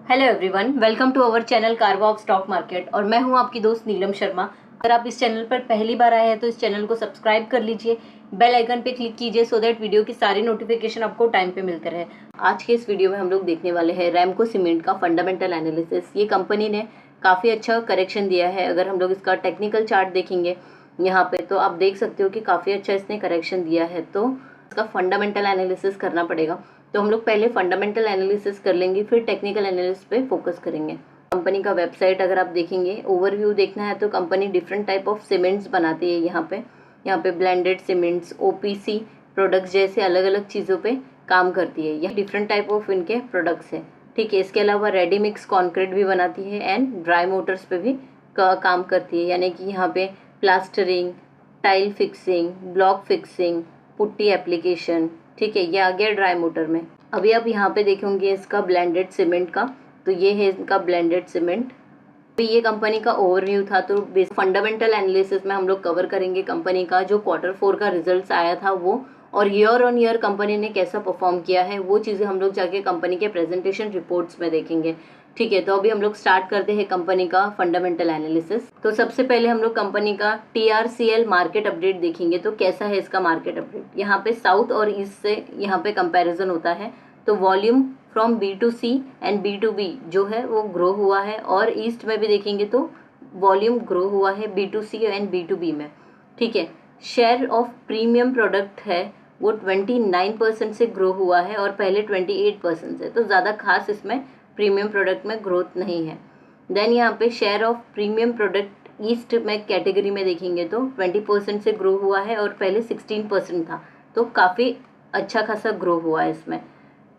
Hello everyone, welcome to our channel कारवॉक stock market और मैं हूं आपकी दोस्त नीलम शर्मा। अगर आप इस चैनल पर पहली बार आए हैं तो इस चैनल को सब्सक्राइब कर लीजिए, बेल आइकन पे क्लिक कीजिए सो दैट वीडियो की सारी नोटिफिकेशन आपको टाइम पे मिलते रहे। आज के इस वीडियो में हम लोग देखने वाले हैं रैमको सीमेंट का फंडामेंटल एनालिसिस। ये कंपनी ने काफ़ी अच्छा करेक्शन दिया है। अगर हम लोग इसका टेक्निकल चार्ट देखेंगे यहाँ पे तो आप देख सकते हो कि काफ़ी अच्छा इसने करेक्शन दिया है, तो इसका फंडामेंटल एनालिसिस करना पड़ेगा। तो हम लोग पहले फंडामेंटल एनालिसिस कर लेंगे, फिर टेक्निकल एनालिसिस पे फोकस करेंगे। कंपनी का वेबसाइट अगर आप देखेंगे, ओवरव्यू देखना है तो company different type of cements बनाती है। यहाँ पे ब्लेंडेड सीमेंट्स, ओपीसी प्रोडक्ट्स जैसे अलग अलग चीज़ों पे काम करती है। यह डिफरेंट टाइप ऑफ इनके प्रोडक्ट्स है, ठीक है। इसके अलावा रेडी मिक्स कॉन्क्रीट भी बनाती है एंड ड्राई मोटर्स पे भी काम करती है, यानी कि यहाँ पे plastering, tile fixing, block fixing, putty application, ठीक है। ये आ गया ड्राई मोटर में। अभी आप यहाँ पे देखेंगे इसका ब्लेंडेड सीमेंट का, तो ये है इनका ब्लेंडेड सीमेंट। तो ये कंपनी का ओवरव्यू था। तो फंडामेंटल एनालिसिस में हम लोग कवर करेंगे कंपनी का जो Q4 का रिजल्ट्स आया था वो, और ईयर ऑन ईयर कंपनी ने कैसा परफॉर्म किया है वो चीज़ें हम लोग जाके कंपनी के प्रेजेंटेशन रिपोर्ट्स में देखेंगे, ठीक है। तो अभी हम लोग स्टार्ट करते हैं कंपनी का फंडामेंटल एनालिसिस। तो सबसे पहले हम लोग कंपनी का TRCL मार्केट अपडेट देखेंगे। तो कैसा है इसका मार्केट अपडेट, यहाँ पे साउथ और ईस्ट से यहाँ पे कंपैरिजन होता है। तो volume from B2C and B2B जो है वो ग्रो हुआ है, और ईस्ट में भी देखेंगे तो वॉल्यूम ग्रो हुआ है B2C एंड B2B में, ठीक है। शेयर ऑफ प्रीमियम प्रोडक्ट है वो 29% से ग्रो हुआ है और पहले 28% से, तो ज़्यादा खास इसमें प्रीमियम प्रोडक्ट में ग्रोथ नहीं है। देन यहाँ पे share of premium product east में कैटेगरी में देखेंगे तो 20% से ग्रो हुआ है और पहले 16% था, तो काफ़ी अच्छा खासा ग्रो हुआ है इसमें।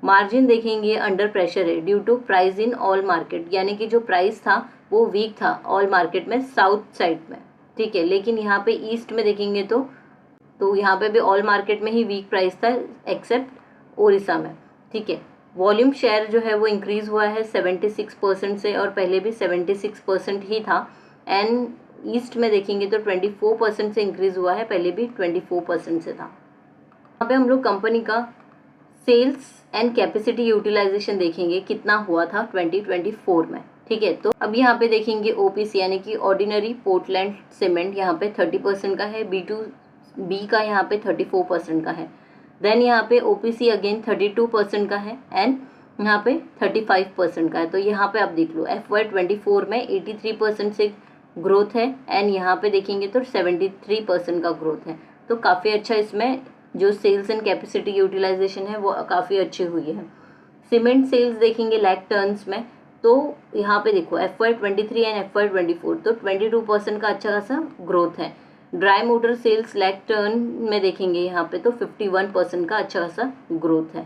मार्जिन देखेंगे अंडर प्रेशर है due to price in all market, यानी कि जो प्राइस था वो वीक था ऑल मार्केट में, साउथ साइड में, ठीक है। लेकिन यहाँ पे ईस्ट में देखेंगे तो यहाँ पे भी ऑल मार्केट में ही वीक प्राइस था एक्सेप्ट उड़ीसा में, ठीक है। वॉल्यूम शेयर जो है वो इंक्रीज हुआ है 76% से, और पहले भी 76% ही था। एंड ईस्ट में देखेंगे तो 24% से इंक्रीज हुआ है, पहले भी 24% से था। यहाँ पे हम लोग कंपनी का सेल्स एंड कैपेसिटी यूटिलाइजेशन देखेंगे कितना हुआ था 2024 में, ठीक है। तो अब यहाँ पे देखेंगे ओपीसी यानी कि ऑर्डिनरी पोर्टलैंड सीमेंट यहाँ पे 30% का है, B2B का यहाँ पे 34% का है। देन यहाँ पे ओपीसी अगेन 32% का है एंड यहाँ पे 35% का है। तो यहाँ पे आप देख लो FY24 में 83% से ग्रोथ है एंड यहाँ पे देखेंगे तो 73% का ग्रोथ है। तो काफ़ी अच्छा इसमें जो सेल्स एंड कैपेसिटी यूटिलाइजेशन है वो काफ़ी अच्छी हुई है। सीमेंट सेल्स देखेंगे लाख टर्न्स में, तो यहाँ पे देखो FY23 एंड FY24 तो 22% का अच्छा खासा ग्रोथ है। Dry motor sales lakh turn में देखेंगे यहाँ पे तो 51% का अच्छा खासा ग्रोथ है।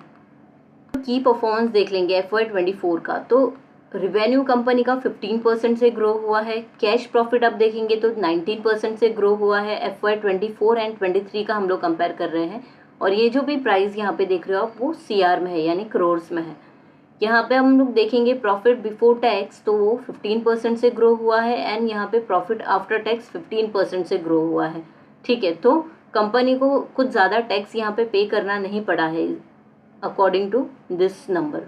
की परफॉर्मेंस देख लेंगे FY24 का, तो रिवेन्यू कंपनी का 15% से ग्रो हुआ है। कैश प्रॉफिट अब देखेंगे तो 19% से ग्रो हुआ है। FY24 एंड 23 का हम लोग कंपेयर कर रहे हैं, और ये जो भी प्राइस यहाँ पे देख रहे हो आप वो CR में है यानी क्रोर्स में है। यहाँ पे हम लोग देखेंगे प्रॉफिट बिफोर टैक्स तो वो 15% से ग्रो हुआ है एंड यहाँ पे प्रॉफिट आफ्टर टैक्स 15% से ग्रो हुआ है, ठीक है। तो कंपनी को कुछ ज़्यादा टैक्स यहाँ पे करना नहीं पड़ा है अकॉर्डिंग टू दिस नंबर।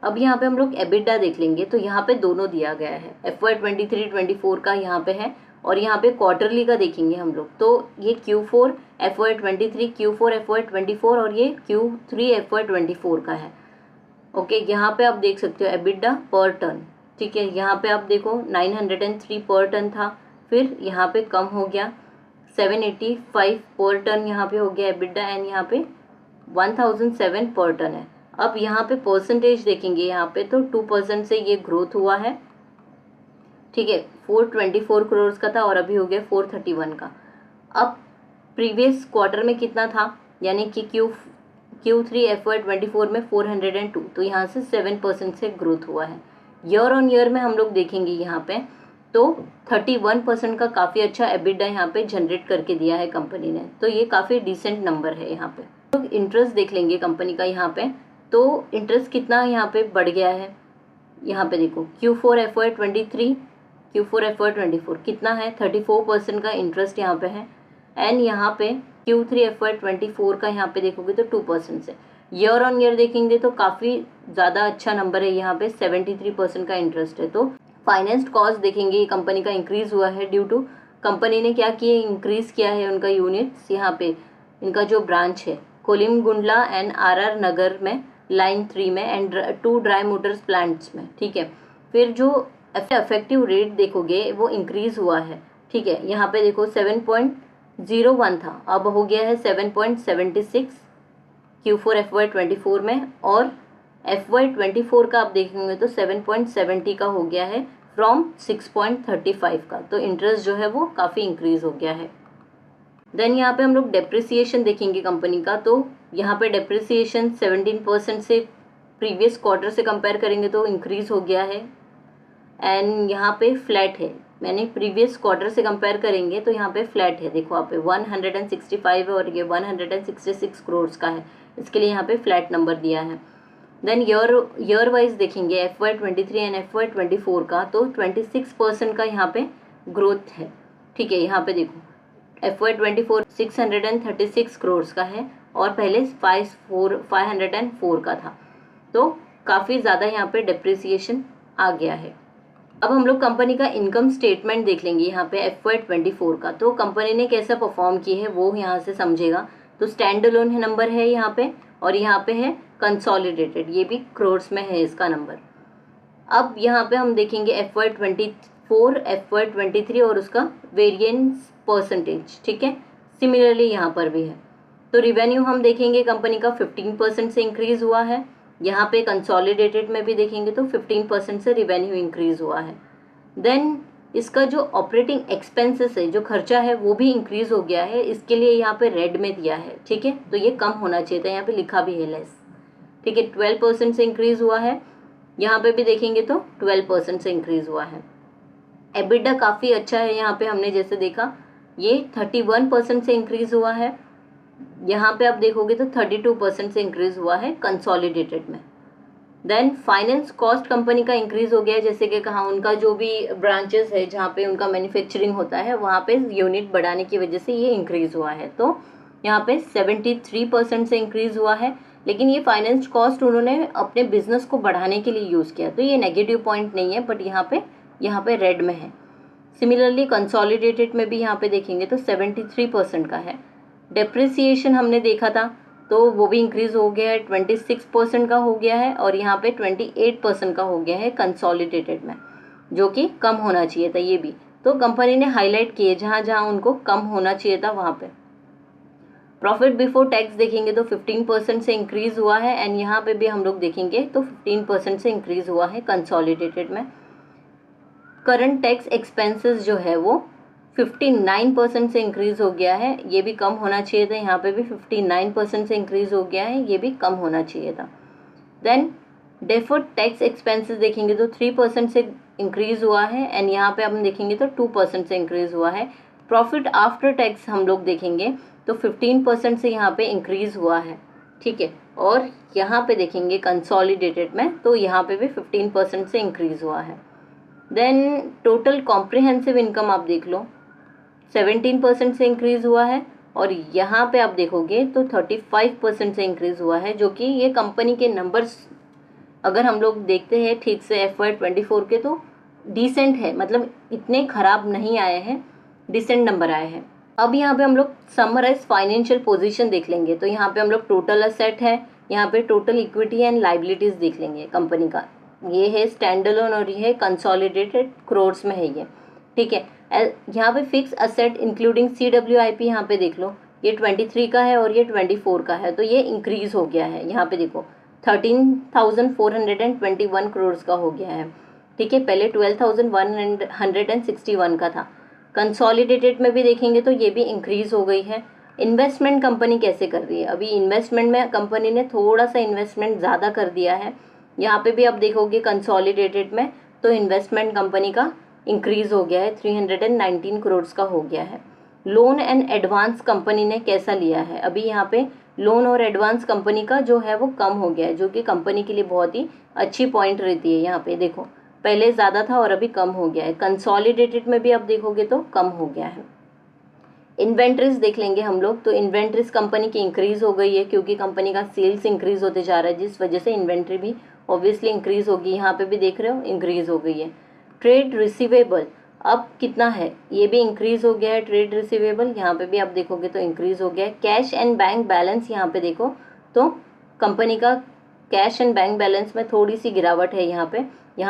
अब यहाँ पे हम लोग EBITDA देख लेंगे, तो यहाँ पे दोनों दिया गया है, FY23-24 का यहाँ पे है और यहाँ पे क्वार्टरली का देखेंगे हम लोग। तो ये Q4 FY23, Q4 FY24 और ये Q3 FY24 का है, ओके। यहाँ पे आप देख सकते हो EBITDA पर टन, ठीक है। यहाँ पे आप देखो 903 पर टन था, फिर यहाँ पे कम हो गया 785 पर टन यहाँ पे हो गया EBITDA एंड यहाँ पे 1007 पर टन है। अब यहाँ पे परसेंटेज देखेंगे, यहाँ पे तो 2% से ये ग्रोथ हुआ है, ठीक है। 424 करोड़ का था और अभी हो गया 431 का। अब प्रीवियस क्वार्टर में कितना था, यानी कि Q3 FY24 में 402, तो यहाँ से 7% से ग्रोथ हुआ है। ईयर ऑन ईयर में हम लोग देखेंगे यहाँ पे तो 31% का काफ़ी अच्छा EBITDA यहाँ पे जनरेट करके दिया है कंपनी ने, तो ये काफ़ी डिसेंट नंबर है। यहाँ पे तो इंटरेस्ट देख लेंगे कंपनी का, यहाँ पे तो इंटरेस्ट कितना यहाँ पे बढ़ गया है। यहाँ पे देखो Q4 FY23 Q4 FY24 कितना है, 34% का इंटरेस्ट यहाँ पे है एंड यहाँ पे Q3 FY24 का यहाँ पे देखोगे तो 2% से। ईयर ऑन ईयर देखेंगे तो काफ़ी ज़्यादा अच्छा नंबर है, यहाँ पे 73% का इंटरेस्ट है। तो फाइनेंस कॉस्ट देखेंगे, ये कंपनी का इंक्रीज़ हुआ है ड्यू टू कंपनी ने क्या किया, इंक्रीज़ किया है उनका यूनिट्स, यहाँ पे इनका जो ब्रांच है कोलिमगुंडला एंड RR नगर में, लाइन 3 में एंड 2 ड्राई मोटर्स प्लांट्स में, ठीक है। फिर जो इफेक्टिव रेट देखोगे वो इंक्रीज़ हुआ है, ठीक है। यहाँ पे देखो 7.01 था, अब हो गया है 7.76 Q4 FY24 में, और FY24 का आप देखेंगे तो 7.70 का हो गया है फ्रॉम 6.35 का। तो इंटरेस्ट जो है वो काफ़ी इंक्रीज़ हो गया है। देन यहाँ पे हम लोग डेप्रिसिएशन देखेंगे कंपनी का, तो यहाँ पे डेप्रिसिएशन 17% से प्रीवियस क्वार्टर से कंपेयर करेंगे तो इंक्रीज़ हो गया है, एंड यहाँ पे फ्लैट है, मैंने प्रीवियस क्वार्टर से कंपेयर करेंगे तो यहाँ पे फ्लैट है, देखो आप पे 165 है और ये 166 करोड़ का है, इसके लिए यहाँ पे फ्लैट नंबर दिया है। देन ईयर वाइज देखेंगे FY23 एंड FY24 का, तो 26% का यहाँ पे ग्रोथ है, ठीक है। यहाँ पे देखो FY24 636 करोड़ का है और पहले 504 का था, तो काफ़ी ज़्यादा यहाँ पे डिप्रिसिएशन आ गया है। अब हम लोग कंपनी का इनकम स्टेटमेंट देख लेंगे यहाँ पे FY24 का, तो कंपनी ने कैसा परफॉर्म की है वो यहाँ से समझेगा। तो स्टैंड अलोन नंबर है यहाँ पे, और यहाँ पे है कंसोलिडेटेड, ये भी क्रोर्स में है इसका नंबर। अब यहाँ पे हम देखेंगे FY24 FY23 और उसका वेरिएंस परसेंटेज, ठीक है। सिमिलरली यहाँ पर भी है। तो रिवेन्यू हम देखेंगे कंपनी का 15% से इंक्रीज़ हुआ है, यहाँ पे कंसोलिडेटेड में भी देखेंगे तो 15% से रिवेन्यू इंक्रीज़ हुआ है। देन इसका जो ऑपरेटिंग एक्सपेंसेस है, जो खर्चा है वो भी इंक्रीज़ हो गया है, इसके लिए यहाँ पे रेड में दिया है, ठीक है। तो ये कम होना चाहिए था, यहाँ पे लिखा भी है लेस, ठीक है। 12% से इंक्रीज़ हुआ है, यहाँ पे भी देखेंगे तो 12% से इंक्रीज़ हुआ है। एबिटा काफ़ी अच्छा है, यहाँ पे हमने जैसे देखा ये 31% से इंक्रीज़ हुआ है, यहाँ पे आप देखोगे तो 32% से इंक्रीज़ हुआ है कंसोलिडेटेड में। देन फाइनेंस कॉस्ट कंपनी का इंक्रीज़ हो गया है, जैसे कि कहा उनका जो भी ब्रांचेस है जहाँ पे उनका मैन्युफैक्चरिंग होता है वहाँ पे यूनिट बढ़ाने की वजह से ये इंक्रीज़ हुआ है। तो यहाँ पे 73% से इंक्रीज़ हुआ है, लेकिन ये फाइनेंस कॉस्ट उन्होंने अपने बिजनेस को बढ़ाने के लिए यूज़ किया, तो ये नेगेटिव पॉइंट नहीं है, बट यहाँ पे रेड में है। सिमिलरली कंसोलिडेटेड में भी यहाँ पे देखेंगे तो 73% का है। डेप्रिसिएशन हमने देखा था तो वो भी इंक्रीज़ हो गया है, 26% का हो गया है, और यहाँ पे 28% का हो गया है कंसोलिडेटेड में, जो कि कम होना चाहिए था ये भी। तो कंपनी ने हाईलाइट किए जहाँ जहाँ उनको कम होना चाहिए था वहाँ पे। प्रॉफिट बिफोर टैक्स देखेंगे तो 15% से इंक्रीज़ हुआ है, एंड यहाँ पे भी हम लोग देखेंगे तो 15% से इंक्रीज़ हुआ है कंसोलिडेटेड में। करंट टैक्स एक्सपेंसेस जो है वो 59% से इंक्रीज़ हो गया है, ये भी कम होना चाहिए था, यहाँ पे भी 59% से इंक्रीज़ हो गया है, ये भी कम होना चाहिए था। देन डेफर्ड टैक्स एक्सपेंसेस देखेंगे तो 3% से इंक्रीज़ हुआ है, एंड यहाँ पे हम देखेंगे तो 2% से इंक्रीज़ हुआ है। प्रॉफिट आफ्टर टैक्स हम लोग देखेंगे तो 15% से यहाँ पे इंक्रीज़ हुआ है, ठीक है। और यहाँ पे देखेंगे कंसोलिडेटेड में तो यहाँ पे भी 15% से इंक्रीज़ हुआ है। देन टोटल कॉम्प्रिहेंसिव इनकम आप देख लो 17% से इंक्रीज़ हुआ है, और यहाँ पे आप देखोगे तो 35% से इंक्रीज़ हुआ है, जो कि ये कंपनी के नंबर्स अगर हम लोग देखते हैं ठीक से FY24 के तो डिसेंट है, मतलब इतने ख़राब नहीं आए हैं, डिसेंट नंबर आए हैं। अब यहाँ पे हम लोग समराइज फाइनेंशियल पोजीशन देख लेंगे, तो यहाँ पे हम लोग टोटल असेट है, यहाँ पे टोटल इक्विटी एंड लाइबिलिटीज़ देख लेंगे कंपनी का, ये है स्टैंड अलोन और ये है कंसोलिडेटेड क्रोर्स में है ये, ठीक है। यहाँ पे फिक्स असेट इंक्लूडिंग CWIP यहाँ पे देख लो, ये 23 का है और ये 24 का है, तो ये इंक्रीज़ हो गया है, यहाँ पे देखो 13,421 करोड़ का हो गया है, ठीक है। पहले 12,161 का था। कंसोलिडेटेड में भी देखेंगे तो ये भी इंक्रीज़ हो गई है। इन्वेस्टमेंट कंपनी कैसे कर रही है, अभी इन्वेस्टमेंट में कंपनी ने थोड़ा सा इन्वेस्टमेंट ज़्यादा कर दिया है, यहाँ पे भी आप देखोगे कंसोलिडेटेड में तो इन्वेस्टमेंट कंपनी का इंक्रीज़ हो गया है, 319 करोड़ का हो गया है। लोन एंड एडवांस कंपनी ने कैसा लिया है, अभी यहाँ पे लोन और एडवांस कंपनी का जो है वो कम हो गया है, जो कि कंपनी के लिए बहुत ही अच्छी पॉइंट रहती है। यहाँ पे देखो पहले ज़्यादा था और अभी कम हो गया है। कंसोलिडेटेड में भी आप देखोगे तो कम हो गया है। इन्वेंट्रीज देख लेंगे हम लोग, तो इन्वेंट्रीज कंपनी की इंक्रीज हो गई है क्योंकि कंपनी का सेल्स इंक्रीज होते जा रहा है, जिस वजह से इन्वेंट्री भी ऑब्वियसली इंक्रीज होगी। यहाँ पे भी देख रहे हो इंक्रीज हो गई है। ट्रेड रिसीवेबल अब कितना है, ये भी इंक्रीज हो गया है। ट्रेड रिसीवेबल यहाँ पे भी आप देखोगे तो इंक्रीज हो गया है। कैश एंड बैंक बैलेंस यहाँ पे देखो तो कंपनी का कैश एंड बैंक बैलेंस में थोड़ी सी गिरावट है यहाँ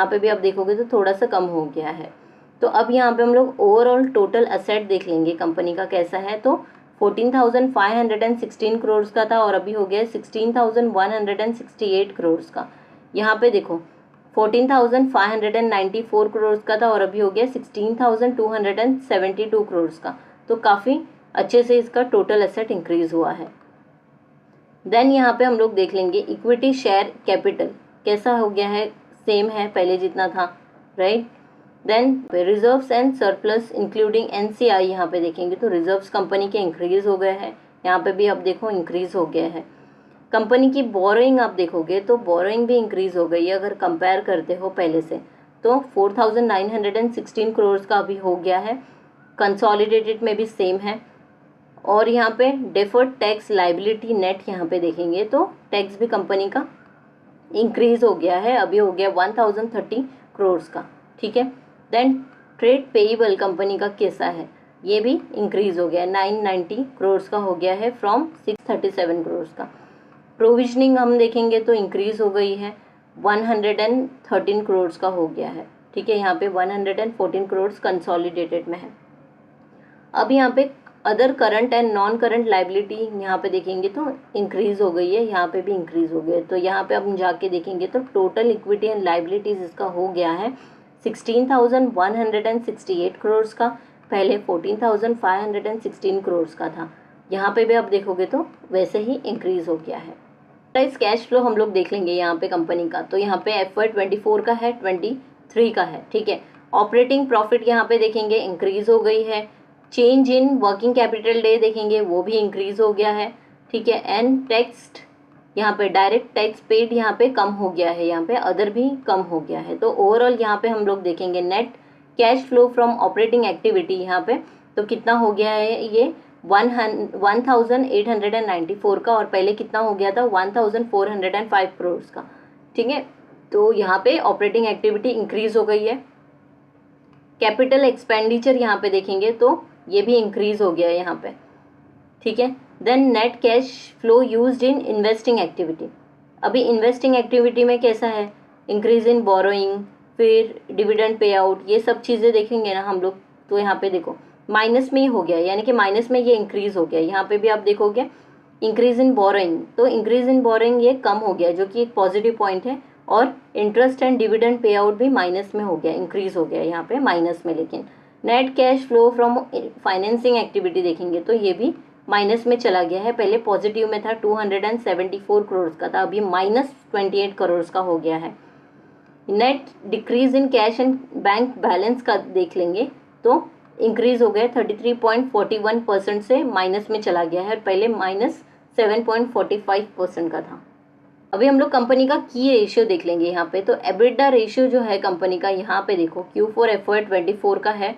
पे भी आप देखोगे तो थोड़ा सा कम हो गया है। तो अब यहाँ पे हम लोग ओवरऑल टोटल असेट देख लेंगे कंपनी का कैसा है। तो 14,516 करोड़ का था और अभी हो गया 16,168 करोड़ का। यहाँ पे देखो 14,594 करोड़ का था और अभी हो गया 16,272 करोड़ का। तो काफ़ी अच्छे से इसका टोटल एसेट इंक्रीज हुआ है। देन यहाँ पे हम लोग देख लेंगे इक्विटी शेयर कैपिटल कैसा हो गया है, सेम है पहले जितना था, right. Then reserves and surplus including NCI यहाँ पे देखेंगे तो रिजर्व्स कंपनी के इंक्रीज हो गए हैं। यहाँ पे भी आप देखो इंक्रीज हो गया है। कंपनी की बोरोइंग आप देखोगे तो बोरोइंग भी इंक्रीज हो गई है अगर कंपेयर करते हो पहले से, तो 4,916 करोड़ का अभी हो गया है। कंसोलिडेटेड में भी सेम है। और यहाँ पे डेफर्ड टैक्स लाइबिलिटी नेट यहाँ पे देखेंगे तो टैक्स भी कंपनी का इंक्रीज हो गया है, अभी हो गया 1,030 करोड़ का, ठीक है। देन ट्रेड पेएबल कंपनी का कैसा है, ये भी इंक्रीज हो गया है, 990 करोड़ का हो गया है फ्रॉम 637 करोड़ का। प्रोविजनिंग हम देखेंगे तो इंक्रीज हो गई है, 113 करोड़ का हो गया है, ठीक है। यहाँ पे 114 करोड़ कंसोलिडेटेड में है। अब यहाँ पे other current and non current liability यहाँ पे देखेंगे तो इंक्रीज हो गई है, यहाँ पे भी इंक्रीज हो गया है। तो यहाँ पे अब जाके देखेंगे तो टोटल इक्विटी एंड लाइबिलिटीज इसका हो गया है 16,168 करोड़ का, पहले 14,516 करोड़ का था। यहाँ पे भी आप देखोगे तो वैसे ही इंक्रीज हो गया है। इस कैश फ्लो हम लोग देख लेंगे यहाँ पे कंपनी का, तो यहाँ पे FY24 का है, 23 का है, ठीक है। ऑपरेटिंग प्रॉफिट यहाँ पे देखेंगे इंक्रीज हो गई है। Change in working capital day देखेंगे वो भी इंक्रीज हो गया है, ठीक है। एंड टैक्स यहाँ पे डायरेक्ट टैक्स पेड यहाँ पे कम हो गया है, यहाँ पे अदर भी कम हो गया है। तो ओवरऑल यहाँ पे हम लोग देखेंगे net cash flow from operating activity यहाँ पे तो कितना हो गया है, ये 1,894 का और पहले कितना हो गया था 1,405 करोड़ का, ठीक है। तो यहाँ पे ऑपरेटिंग एक्टिविटी इंक्रीज हो गई है। कैपिटल एक्सपेंडिचर यहाँ पे देखेंगे तो ये भी इंक्रीज हो गया है यहाँ पे, ठीक है। Then net cash flow used in investing activity, अभी इन्वेस्टिंग एक्टिविटी में कैसा है, इंक्रीज इन बोरोइंग, फिर डिविडेंड पे आउट, ये सब चीज़ें देखेंगे ना हम लोग। तो यहाँ पे देखो माइनस में ही हो गया, यानी कि माइनस में ये इंक्रीज हो गया। यहाँ पे भी आप देखोगे इंक्रीज इन बोरोइंग, तो इंक्रीज इन बोरोइंग ये कम हो गया जो कि एक पॉजिटिव पॉइंट है। और interest and dividend pay out भी माइनस में हो गया, इंक्रीज हो गया यहाँ पे माइनस में। लेकिन net cash flow from financing activity देखेंगे तो ये भी माइनस में चला गया है, पहले पॉजिटिव में था 274 करोड़ का था, अभी -28 करोड़ का हो गया है। Net decrease in cash and bank balance का देख लेंगे तो इंक्रीज हो गया 33.41% से माइनस में चला गया है, पहले -7.45% का था। अभी हम लोग कंपनी का की रेशियो देख लेंगे यहाँ पे, तो एबिटा रेशियो जो है कंपनी का यहाँ पे देखो Q4 FY24 का है,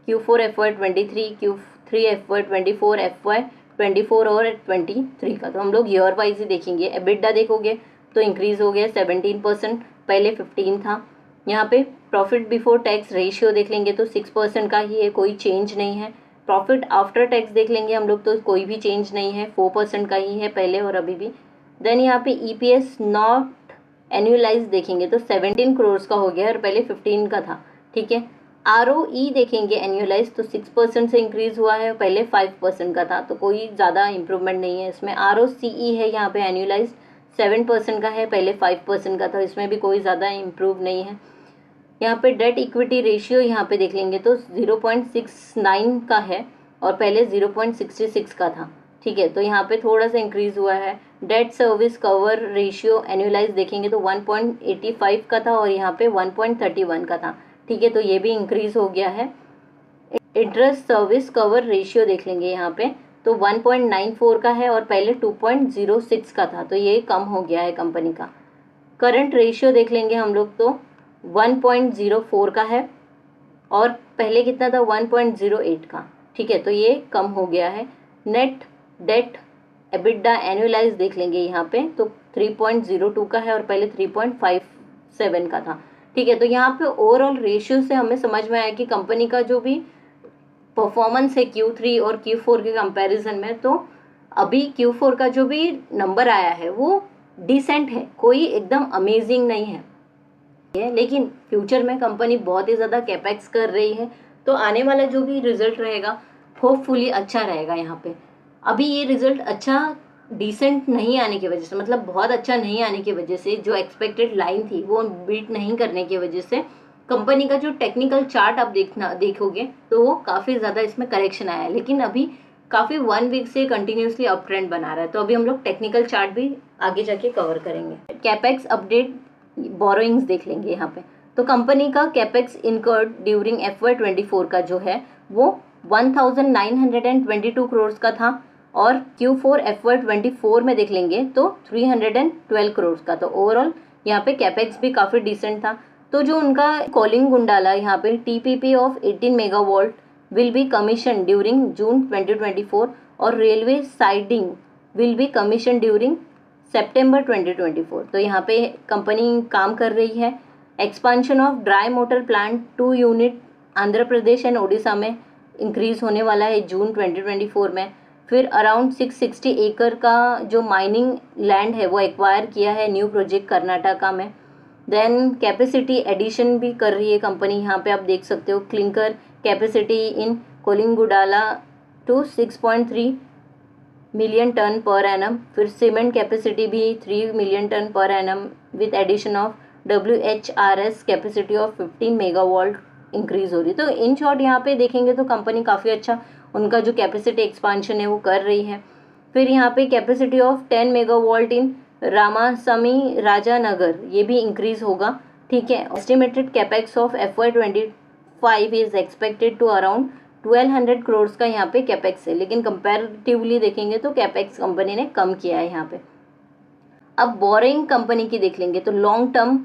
Q4 FY23, Q3 FY24, FY24 और 23 का। तो हम लोग ईयर वाइज ही देखेंगे। एबिटा देखोगे तो इंक्रीज हो गया 17%, पहले 15 था। यहाँ पे प्रॉफिट बिफोर टैक्स रेशियो देख लेंगे तो 6% का ही है, कोई चेंज नहीं है। प्रॉफिट आफ्टर टैक्स देख लेंगे हम लोग तो कोई भी चेंज नहीं है, 4% का ही है पहले और अभी भी। देन यहाँ पे EPS नॉट एनुअलाइज देखेंगे तो 17 करोड़ का हो गया और पहले 15 का था, ठीक है। ROE देखेंगे एनुअलाइज तो 6% से इंक्रीज हुआ है, पहले 5% का था, तो कोई ज़्यादा इंप्रूवमेंट नहीं है इसमें। ROCE है यहाँ पे एनुअलाइज 7% का है, पहले 5% का था, इसमें भी कोई ज़्यादा इम्प्रूव नहीं है। यहाँ पे डेट इक्विटी रेशियो यहाँ पे देख लेंगे तो 0.69 का है और पहले 0.66 का था, ठीक है। तो यहाँ पे थोड़ा सा इंक्रीज हुआ है। Debt service cover ratio annualise देखेंगे तो 1.85 का था और यहाँ पे 1.31 का था, ठीक है। तो ये भी इंक्रीज हो गया है। इंटरेस्ट सर्विस कवर रेशियो देख लेंगे यहाँ पे तो 1.94 का है और पहले 2.06 का था, तो ये कम हो गया है कंपनी का। करंट रेशियो देख लेंगे हम लोग तो 1.04 का है और पहले कितना था 1.08 का, ठीक है, तो ये कम हो गया है। नेट डेट एबिटडा एनुअलाइज देख लेंगे यहाँ पे, तो 3.02 का है और पहले 3.57 का था। ठीक है, तो यहाँ पे ओवरऑल रेशियो से हमें समझ में आया कि कंपनी का जो भी परफॉर्मेंस है Q3 और Q4 के कंपैरिजन में, तो अभी Q4 का जो भी नंबर आया है वो डिसेंट है, कोई एकदम अमेजिंग नहीं है। लेकिन फ्यूचर में कंपनी बहुत ही ज़्यादा कैपेक्स कर रही है, तो आने वाला जो भी रिजल्ट रहेगा होपफुली अच्छा रहेगा। यहाँ पे अभी ये रिजल्ट अच्छा डिसेंट नहीं आने की वजह से, मतलब बहुत अच्छा नहीं आने की वजह से, जो एक्सपेक्टेड लाइन थी वो बीट नहीं करने की वजह से कंपनी का जो टेक्निकल चार्ट आप देखोगे तो वो काफ़ी ज़्यादा इसमें करेक्शन आया है। लेकिन अभी काफ़ी 1 वीक से कंटिन्यूसली अप ट्रेंड बना रहा है, तो अभी हम लोग टेक्निकल चार्ट भी आगे जाके कवर करेंगे। कैपेक्स अपडेट बोरोइंग्स देख लेंगे यहाँ पे। तो कंपनी का कैपेक्स इनकर्ड ड्यूरिंग FY24 का जो है वो 1922 करोड़ का था, और Q4 FY24 में देख लेंगे तो 312 करोड़ का। तो ओवरऑल यहाँ पे कैपेक्स भी काफ़ी डिसेंट था। तो जो उनका कोलिंगुंडाला यहाँ पे TPP of 18 megawatt will be commission during June 2024 और railway siding will be commission during September 2024। तो यहाँ पे कंपनी काम कर रही है। Expansion of dry mortar plant 2 unit Andhra Pradesh and Odisha में इंक्रीज होने वाला है जून 2024 में। फिर अराउंड 660 एकड़ का जो माइनिंग लैंड है वो एक्वायर किया है न्यू प्रोजेक्ट कर्नाटका में। देन कैपेसिटी एडिशन भी कर रही है कंपनी, यहाँ पे आप देख सकते हो clinker capacity in Kolimigundla to 6.3 million ton per annum. फिर सीमेंट कैपेसिटी भी 3 million ton per annum with addition of WHRS capacity of 15 megawatt increase हो रही। तो इन शॉर्ट यहाँ पे देखेंगे तो कंपनी काफ़ी अच्छा उनका जो कैपेसिटी एक्सपांशन है वो कर रही है। फिर यहाँ पे capacity of 10 megawatt in Ramasamy Rajanagar ये भी इंक्रीज होगा। ठीक है, estimated capex of FY25 is expected to around 1200 crore का यहाँ पे कैपेक्स है, लेकिन कंपैरेटिवली देखेंगे तो कैपेक्स कंपनी ने कम किया है यहाँ पे। अब बोरिंग कंपनी की देख लेंगे तो लॉन्ग टर्म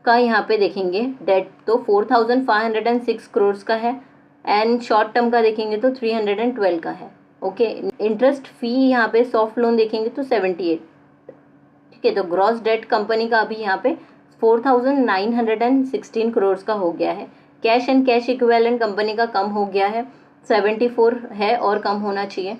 का यहाँ पे देखेंगे डेट तो 4506 करोड़ का है, एंड शॉर्ट टर्म का देखेंगे तो 312 का है। ओके, इंटरेस्ट फी यहाँ पे सॉफ्ट लोन देखेंगे तो 78। ठीक है, तो ग्रॉस डेट कंपनी का अभी यहाँ पे 4916 करोड़ का हो गया है। Cash and cash equivalent company का कम हो गया है, 74 है और कम होना चाहिए,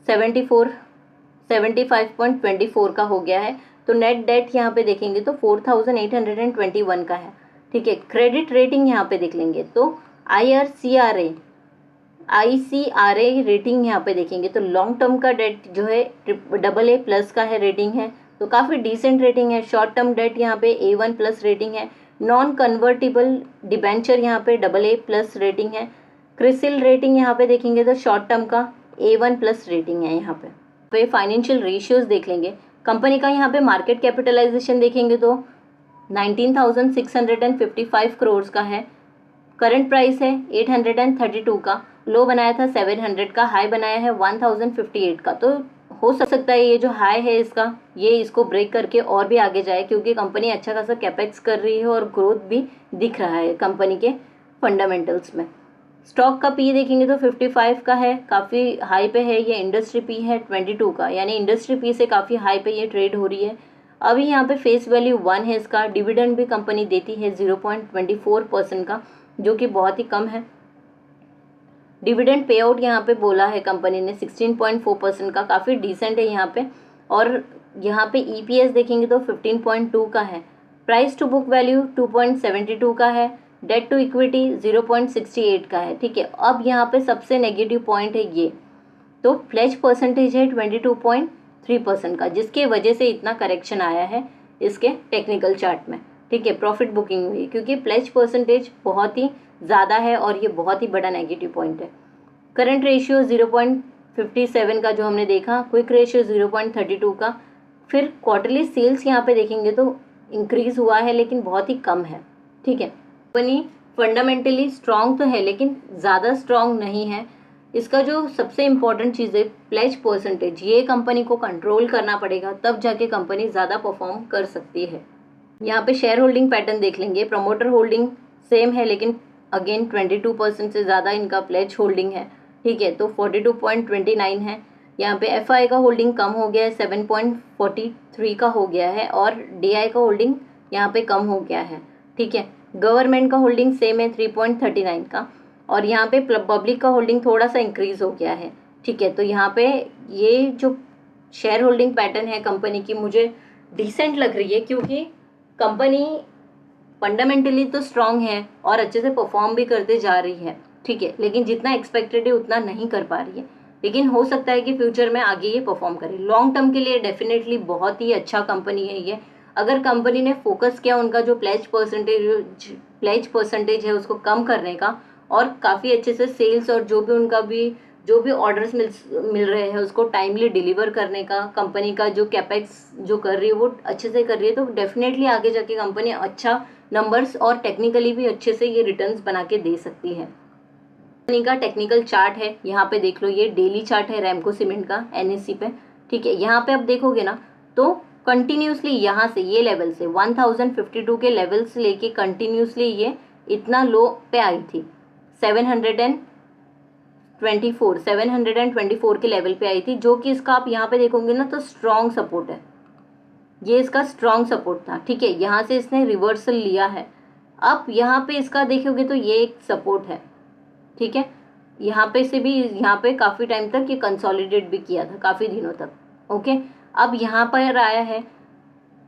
75.24 का हो गया है। तो नेट डेट यहाँ पे देखेंगे तो 4821 का है। ठीक है, क्रेडिट रेटिंग यहाँ पे देख लेंगे तो ICRA रेटिंग यहाँ पे देखेंगे तो लॉन्ग टर्म का डेट जो है AA+ का है रेटिंग है, तो काफ़ी डिसेंट रेटिंग है। शॉर्ट टर्म डेट यहाँ पे A1+ रेटिंग है। नॉन कन्वर्टिबल डिबेंचर यहाँ पे AA+ रेटिंग है। क्रिसिल रेटिंग यहाँ पे देखेंगे तो शॉर्ट टर्म का A1+ रेटिंग है। यहाँ पे फाइनेंशियल रेशियोज देख लेंगे। कंपनी का यहाँ पे मार्केट कैपिटलाइजेशन देखेंगे तो 19,655 करोड़ का है। करंट प्राइस है 832 का, लो बनाया था 700 का, हाई बनाया है 1058 का। तो हो सकता है ये जो हाई है इसका ये इसको ब्रेक करके और भी आगे जाए, क्योंकि कंपनी अच्छा खासा कैपेक्स कर रही है और ग्रोथ भी दिख रहा है कंपनी के फंडामेंटल्स में। स्टॉक का पी देखेंगे तो 55 का है, काफ़ी हाई पे है। ये इंडस्ट्री पी है 22 का, यानी इंडस्ट्री पी से काफ़ी हाई पे ये ट्रेड हो रही है। अभी यहाँ पे फेस वैल्यू 1 है इसका। डिविडेंड भी कंपनी देती है 0.24% का, जो कि बहुत ही कम है। डिविडेंड पे आउट यहाँ पे बोला है कंपनी ने 16.4% का, काफ़ी डिसेंट है यहाँ पे। और यहाँ पे EPS देखेंगे तो 15.2 का है। प्राइस टू बुक वैल्यू 2.72 का है। डेट टू इक्विटी 0.68 का है। ठीक है, अब यहाँ पे सबसे नेगेटिव पॉइंट है ये, तो प्लेज परसेंटेज है 22.3% का, जिसके वजह से इतना करेक्शन आया है इसके टेक्निकल चार्ट में। ठीक है, प्रॉफिट बुकिंग हुई क्योंकि प्लेज परसेंटेज बहुत ही ज़्यादा है और ये बहुत ही बड़ा नेगेटिव पॉइंट है। करंट रेशियो 0.57 का जो हमने देखा, क्विक रेशियो 0.32 का। फिर क्वार्टरली सेल्स यहाँ पे देखेंगे तो इंक्रीज हुआ है लेकिन बहुत ही कम है। ठीक है, कंपनी फंडामेंटली स्ट्रॉन्ग तो है लेकिन ज़्यादा स्ट्रॉन्ग नहीं है। इसका जो सबसे इम्पॉर्टेंट चीज़ है प्लेज परसेंटेज, ये कंपनी को कंट्रोल करना पड़ेगा, तब जाके कंपनी ज़्यादा परफॉर्म कर सकती है। यहाँ पे शेयर होल्डिंग पैटर्न देख लेंगे। प्रमोटर होल्डिंग सेम है लेकिन अगेन 22% से ज़्यादा इनका प्लेज होल्डिंग है, ठीक है, तो 42.29 है। यहाँ पे FI का होल्डिंग कम हो गया है, 7.43 का हो गया है, और DI का होल्डिंग यहाँ पे कम हो गया है, ठीक है। गवर्नमेंट का होल्डिंग सेम है 3.39 का, और यहाँ पे पब्लिक का होल्डिंग थोड़ा सा इंक्रीज हो गया है, ठीक है। तो यहाँ पे ये जो शेयर होल्डिंग पैटर्न है कंपनी की मुझे डिसेंट लग रही है, क्योंकि कंपनी फंडामेंटली तो स्ट्रांग है और अच्छे से परफॉर्म भी करते जा रही है, ठीक है, लेकिन जितना एक्सपेक्टेड है उतना नहीं कर पा रही है। लेकिन हो सकता है कि फ्यूचर में आगे ये परफॉर्म करे। लॉन्ग टर्म के लिए डेफिनेटली बहुत ही अच्छा कंपनी है ये। अगर कंपनी ने फोकस किया उनका जो प्लेज परसेंटेज है उसको कम करने का, और काफ़ी अच्छे से सेल्स और जो भी ऑर्डर्स मिल रहे हैं उसको टाइमली डिलीवर करने का, कंपनी का जो कैपेक्स जो कर रही है वो अच्छे से कर रही है, तो डेफिनेटली आगे जाके कंपनी अच्छा नंबर्स और टेक्निकली भी अच्छे से ये रिटर्न्स बना के दे सकती है। कंपनी का टेक्निकल चार्ट है, यहाँ पे देख लो, ये डेली चार्ट है रैमको सीमेंट का NSE पे, ठीक है। यहाँ पे आप देखोगे ना तो कंटिन्यूसली यहाँ से ये लेवल से 1052 के लेवल से लेके कंटिन्यूसली ये इतना लो पे आई थी, 724 के लेवल पे आई थी, जो कि इसका आप यहाँ पे देखोगे ना तो स्ट्रॉन्ग सपोर्ट है, ये इसका स्ट्रॉन्ग सपोर्ट था, ठीक है। यहाँ से इसने रिवर्सल लिया है, अब यहाँ पे इसका देखोगे तो ये एक सपोर्ट है, ठीक है। यहाँ पे से भी यहाँ पे काफ़ी टाइम तक ये कंसोलिडेट भी किया था, काफ़ी दिनों तक, ओके। अब यहाँ पर आया है,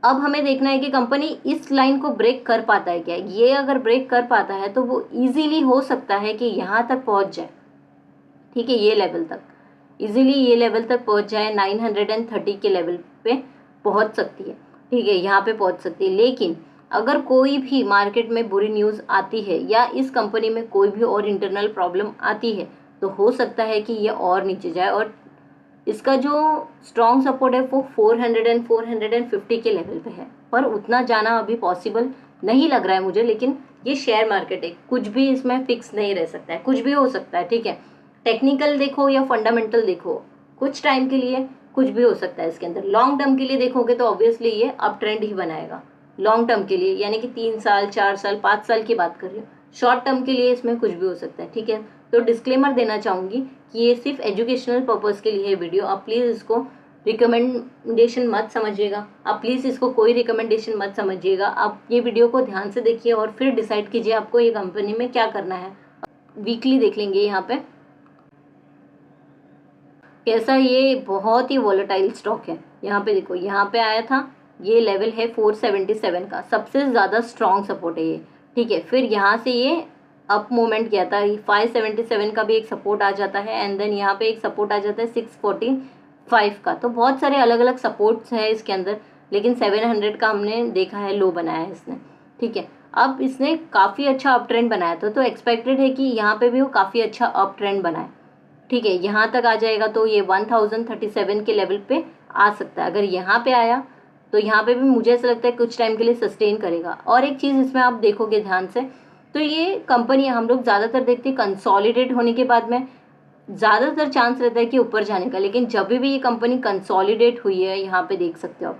अब हमें देखना है कि कंपनी इस लाइन को ब्रेक कर पाता है क्या। ये अगर ब्रेक कर पाता है तो वो इजीली हो सकता है कि यहाँ तक पहुँच जाए, ठीक है, ये लेवल तक इजीली ये लेवल तक पहुँच जाए, 930 के लेवल पे पहुँच सकती है, ठीक है, यहाँ पे पहुँच सकती है। लेकिन अगर कोई भी मार्केट में बुरी न्यूज़ आती है या इस कंपनी में कोई भी और इंटरनल प्रॉब्लम आती है तो हो सकता है कि ये और नीचे जाए, और इसका जो स्ट्रॉन्ग सपोर्ट है वो 450 के लेवल पे है, पर उतना जाना अभी पॉसिबल नहीं लग रहा है मुझे। लेकिन ये शेयर मार्केट है, कुछ भी इसमें फिक्स नहीं रह सकता है, कुछ भी हो सकता है, ठीक है। टेक्निकल देखो या फंडामेंटल देखो, कुछ टाइम के लिए कुछ भी हो सकता है इसके अंदर। लॉन्ग टर्म के लिए देखोगे तो ऑब्वियसली ये अप ट्रेंड ही बनाएगा लॉन्ग टर्म के लिए, यानी कि 3 साल 4 साल 5 साल की बात कर रही हूँ। शॉर्ट टर्म के लिए इसमें कुछ भी हो सकता है, ठीक है। तो डिस्क्लेमर देना चाहूँगी कि ये सिर्फ एजुकेशनल पर्पज़ के लिए है वीडियो, आप प्लीज़ इसको रिकमेंडेशन मत समझिएगा, आप प्लीज़ इसको कोई रिकमेंडेशन मत समझिएगा। आप ये वीडियो को ध्यान से देखिए और फिर डिसाइड कीजिए आपको ये कंपनी में क्या करना है। वीकली देख लेंगे यहाँ पे कैसा, ये बहुत ही वॉलेटाइल स्टॉक है। यहाँ पे देखो, यहाँ पे आया था, ये लेवल है 477 का, सबसे ज़्यादा स्ट्रॉन्ग सपोर्ट है ये, ठीक है। फिर यहाँ से ये अप मूवमेंट किया था, 577 का भी एक सपोर्ट आ जाता है, एंड देन यहाँ पे एक सपोर्ट आ जाता है 645 का। तो बहुत सारे अलग अलग सपोर्ट्स हैं इसके अंदर, लेकिन 700 का हमने देखा है लो बनाया है इसने, ठीक है। अब इसने काफ़ी अच्छा अप ट्रेंड बनाया था, तो एक्सपेक्टेड है कि यहाँ पे भी वो काफ़ी अच्छा अप ट्रेंड बनाए, ठीक है। यहाँ तक आ जाएगा तो ये 1037 के लेवल पे आ सकता है। अगर यहाँ पे आया तो यहाँ पे भी मुझे ऐसा लगता है कुछ टाइम के लिए सस्टेन करेगा। और एक चीज़ इसमें आप देखोगे ध्यान से, तो ये कंपनी हम लोग ज़्यादातर देखते हैं कंसोलिडेट होने के बाद में ज़्यादातर चांस रहता है कि ऊपर जाने का, लेकिन जब भी ये कंपनी कंसोलिडेट हुई है, यहाँ पे देख सकते हो आप,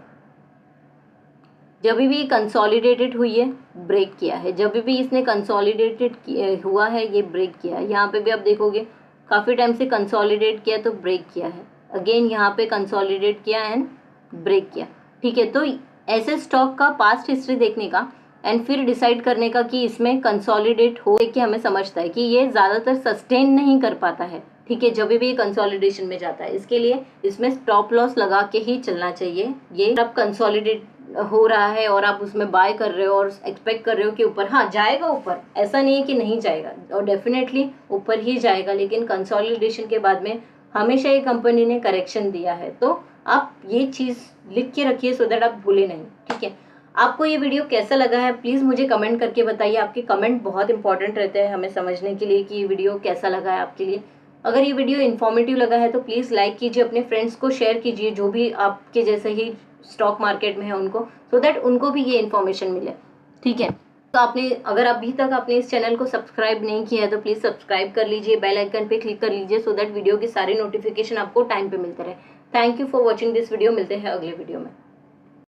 जब भी ये कंसोलिडेटेड हुई है ब्रेक किया है, जब भी इसने कंसोलिडेटेड हुआ है ये ब्रेक किया है। यहाँ पे भी आप देखोगे काफ़ी टाइम से कंसोलिडेट किया तो ब्रेक किया है, अगेन यहाँ पे कंसोलिडेट किया एंड ब्रेक किया, ठीक है। तो ऐसे स्टॉक का पास्ट हिस्ट्री देखने का एंड फिर डिसाइड करने का कि इसमें कंसोलिडेट हो कि हमें समझता है कि ये ज़्यादातर सस्टेन नहीं कर पाता है, ठीक है, जब भी कंसोलिडेशन में जाता है। इसके लिए इसमें स्टॉप लॉस लगा के ही चलना चाहिए। ये अब कंसोलिडेट हो रहा है और आप उसमें बाय कर रहे हो और एक्सपेक्ट कर रहे हो कि ऊपर, हाँ जाएगा ऊपर, ऐसा नहीं है कि नहीं जाएगा, और डेफिनेटली ऊपर ही जाएगा, लेकिन कंसोलिडेशन के बाद में हमेशा ये कंपनी ने करेक्शन दिया है। तो आप ये चीज़ लिख के रखिए सो दैट आप भूले नहीं, ठीक है। आपको ये वीडियो कैसा लगा है प्लीज़ मुझे कमेंट करके बताइए। आपके कमेंट बहुत इंपॉर्टेंट रहते हैं हमें समझने के लिए कि ये वीडियो कैसा लगा है आपके लिए। अगर ये वीडियो इन्फॉर्मेटिव लगा है तो प्लीज़ लाइक कीजिए, अपने फ्रेंड्स को शेयर कीजिए जो भी आपके जैसे ही स्टॉक मार्केट में है उनको, सो दैट उनको भी ये इन्फॉर्मेशन मिले, ठीक है। तो अगर अभी तक आपने इस चैनल को सब्सक्राइब नहीं किया है तो प्लीज़ सब्सक्राइब कर लीजिए, बेल आइकन पे क्लिक कर लीजिए सो दैट वीडियो की सारी नोटिफिकेशन आपको टाइम पे मिलते रहे। Thank you for watching this video, मिलते हैं अगले वीडियो में।